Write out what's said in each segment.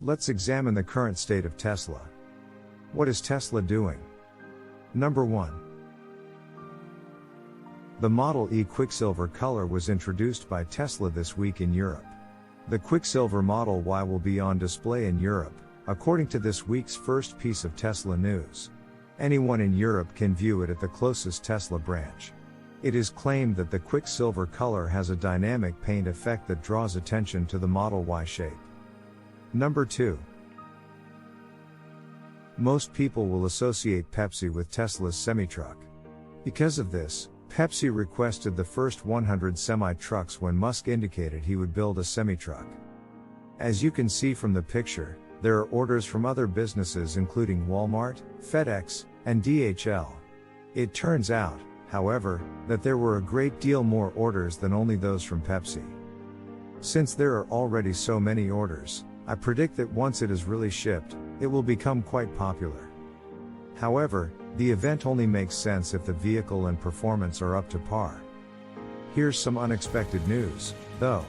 Let's examine the current state of Tesla. What is Tesla doing? Number 1. The Model E Quicksilver color was introduced by Tesla this week in Europe. The Quicksilver Model Y will be on display in Europe, according to this week's first piece of Tesla news. Anyone in Europe can view it at the closest Tesla branch. It is claimed that the Quicksilver color has a dynamic paint effect that draws attention to the Model Y shape. Number 2. Most people will associate Pepsi with Tesla's semi-truck. Because of this, Pepsi requested the first 100 semi-trucks when Musk indicated he would build a semi-truck. As you can see from the picture, there are orders from other businesses including Walmart, FedEx, and DHL. It turns out, however, that there were a great deal more orders than only those from Pepsi. Since there are already so many orders, I predict that once it is really shipped, it will become quite popular. However, the event only makes sense if the vehicle and performance are up to par. Here's some unexpected news, though.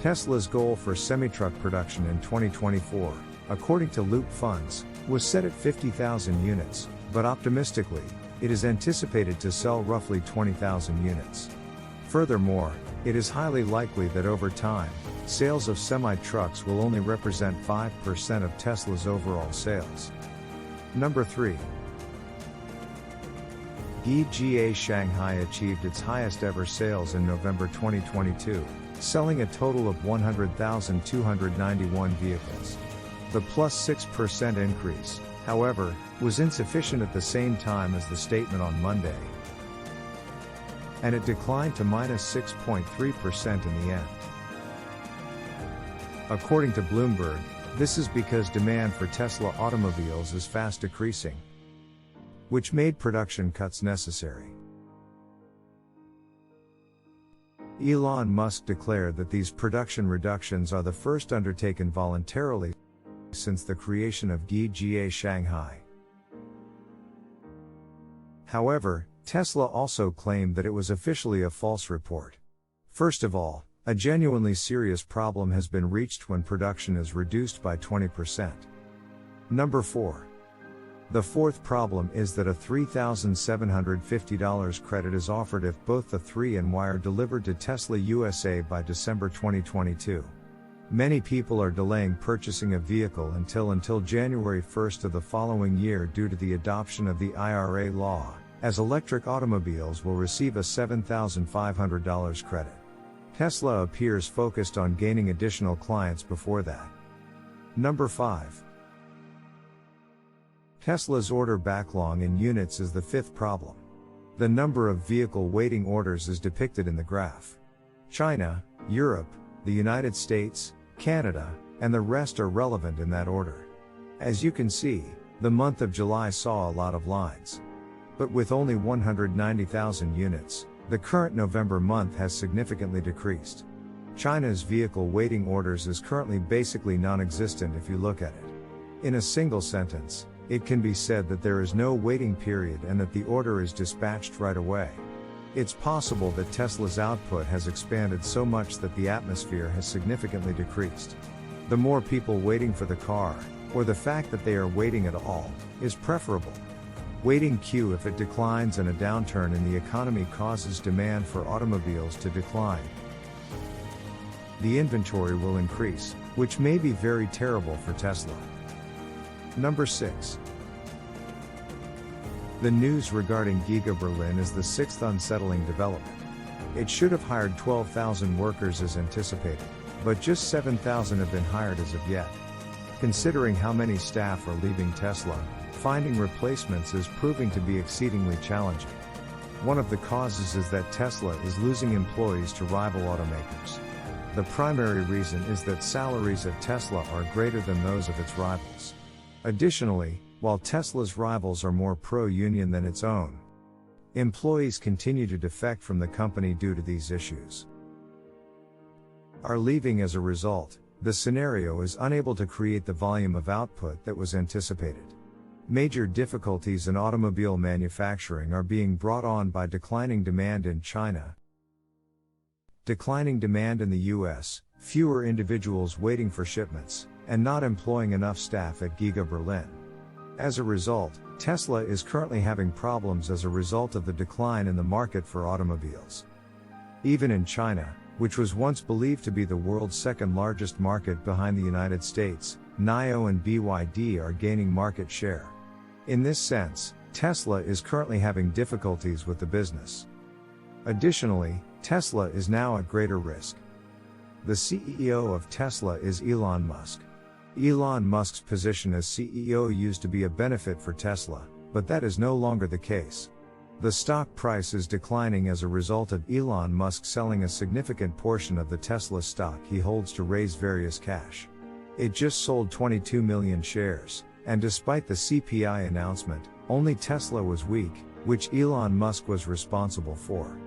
Tesla's goal for semi-truck production in 2024, according to Loop Funds, was set at 50,000 units, but optimistically, it is anticipated to sell roughly 20,000 units. Furthermore, it is highly likely that over time, sales of semi-trucks will only represent 5% of Tesla's overall sales. Number 3. GIGA Shanghai achieved its highest ever sales in November 2022, selling a total of 100,291 vehicles. The plus 6% increase, however, was insufficient at the same time as the statement on Monday, and it declined to minus 6.3% in the end. According to Bloomberg, this is because demand for Tesla automobiles is fast decreasing, which made production cuts necessary. Elon Musk declared that these production reductions are the first undertaken voluntarily since the creation of GIGA Shanghai. However, Tesla also claimed that it was officially a false report. First of all, a genuinely serious problem has been reached when production is reduced by 20%. Number 4. The fourth problem is that a $3,750 credit is offered if both the 3 and Y are delivered to Tesla USA by December 2022. Many people are delaying purchasing a vehicle until January 1st of the following year due to the adoption of the IRA law, as electric automobiles will receive a $7,500 credit. Tesla appears focused on gaining additional clients before that. Number 5. Tesla's order backlong in units is the fifth problem. The number of vehicle waiting orders is depicted in the graph. China, Europe, the United States, Canada, and the rest are relevant in that order. As you can see, the month of July saw a lot of lines. But with only 190,000 units, the current November month has significantly decreased. China's vehicle waiting orders is currently basically non-existent if you look at it. In a single sentence, it can be said that there is no waiting period and that the order is dispatched right away. It's possible that Tesla's output has expanded so much that the atmosphere has significantly decreased. The more people waiting for the car, or the fact that they are waiting at all, is preferable. Waiting queue if it declines and a downturn in the economy causes demand for automobiles to decline. The inventory will increase, which may be very terrible for Tesla. Number 6. The news regarding GIGA Berlin is the sixth unsettling development. It should have hired 12,000 workers as anticipated, but just 7,000 have been hired as of yet. Considering how many staff are leaving Tesla, finding replacements is proving to be exceedingly challenging. One of the causes is that Tesla is losing employees to rival automakers. The primary reason is that salaries at Tesla are greater than those of its rivals. Additionally, while Tesla's rivals are more pro-union than its own, employees continue to defect from the company due to these issues. Are leaving as a result, the scenario is unable to create the volume of output that was anticipated. Major difficulties in automobile manufacturing are being brought on by declining demand in China, declining demand in the US, fewer individuals waiting for shipments, and not employing enough staff at GIGA Berlin. As a result, Tesla is currently having problems as a result of the decline in the market for automobiles. Even in China, which was once believed to be the world's second largest market behind the United States, NIO and BYD are gaining market share. In this sense, Tesla is currently having difficulties with the business. Additionally, Tesla is now at greater risk. The CEO of Tesla is Elon Musk. Elon Musk's position as CEO used to be a benefit for Tesla, but that is no longer the case. The stock price is declining as a result of Elon Musk selling a significant portion of the Tesla stock he holds to raise various cash. It just sold 22 million shares, and despite the CPI announcement, only Tesla was weak, which Elon Musk was responsible for.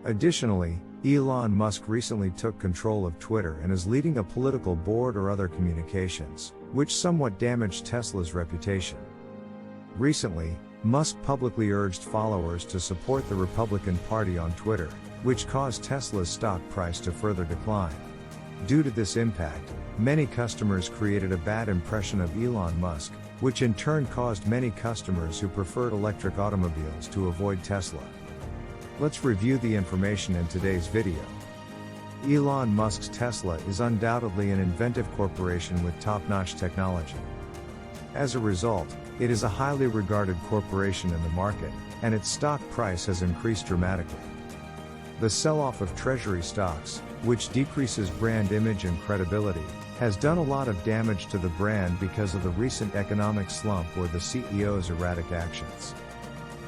Additionally, Elon Musk recently took control of Twitter and is leading a political board or other communications, which somewhat damaged Tesla's reputation. Recently, Musk publicly urged followers to support the Republican Party on Twitter, which caused Tesla's stock price to further decline. Due to this impact, many customers created a bad impression of Elon Musk, which in turn caused many customers who preferred electric automobiles to avoid Tesla. Let's review the information in today's video. Elon Musk's Tesla is undoubtedly an inventive corporation with top-notch technology. As a result, it is a highly regarded corporation in the market, and its stock price has increased dramatically. The sell-off of treasury stocks, which decreases brand image and credibility, has done a lot of damage to the brand because of the recent economic slump or the CEO's erratic actions.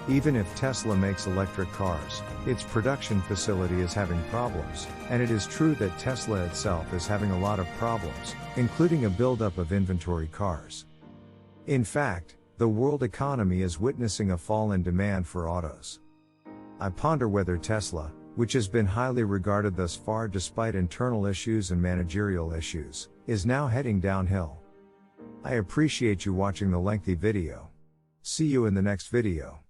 Even if Tesla makes electric cars, its production facility is having problems, and it is true that Tesla itself is having a lot of problems, including a buildup of inventory cars. In fact, the world economy is witnessing a fall in demand for autos. I ponder whether Tesla, which has been highly regarded thus far despite internal issues and managerial issues, is now heading downhill. I appreciate you watching the lengthy video. See you in the next video.